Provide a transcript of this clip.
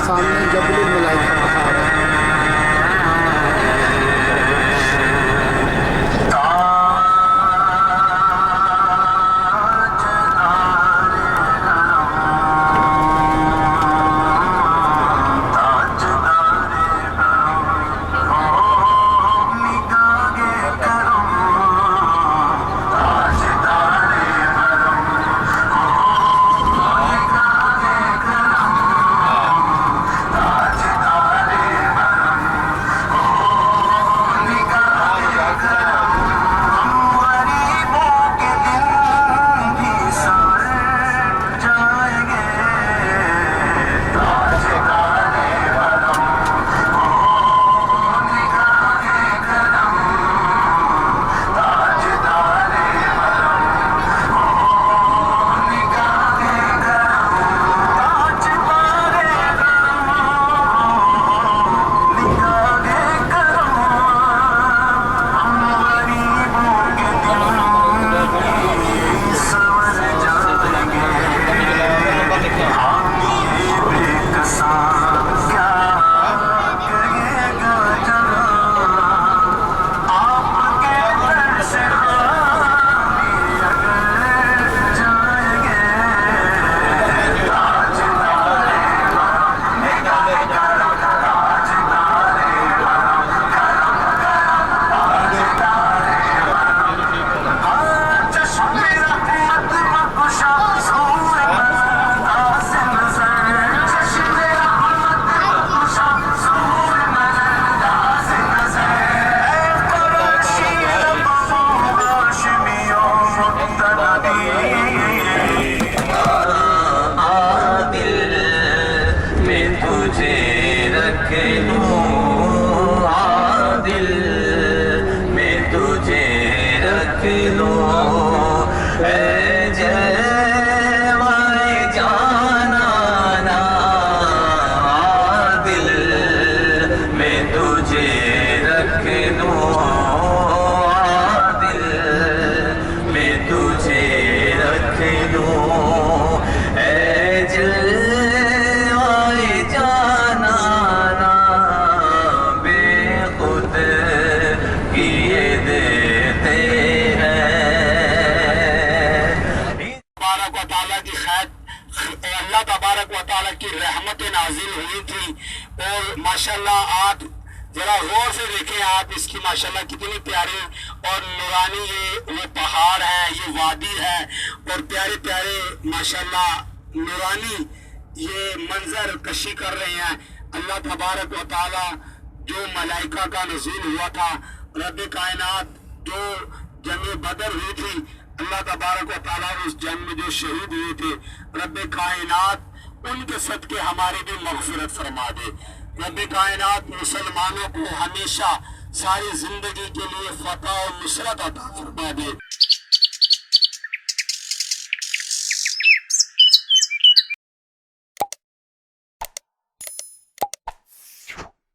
सामने जबल मलाइका पहाड़ है। अल्लाह तबारक व तआला की रहमत नाजिल हुई थी। और माशाल्लाह आप जरा गौर से देखें, आप इसकी माशाल्लाह कितनी प्यारी और नूरानी ये वो पहाड़ है, ये वादी है और प्यारे प्यारे माशाल्लाह नूरानी ये मंजर कशी कर रहे हैं। अल्लाह तबारक व तआला जो मलाइका का नज़ूल हुआ था, रब कायनात जो जंग बदर हुई थी, अल्लाह तबारक व तआला उस जंग में जो शहीद हुए थे, रब कायनात उनके सदके हमारी भी मग़फ़िरत फरमा दे। रब कायनात मुसलमानों को हमेशा सारी जिंदगी के लिए फतह और नुसरत अता फरमा दे।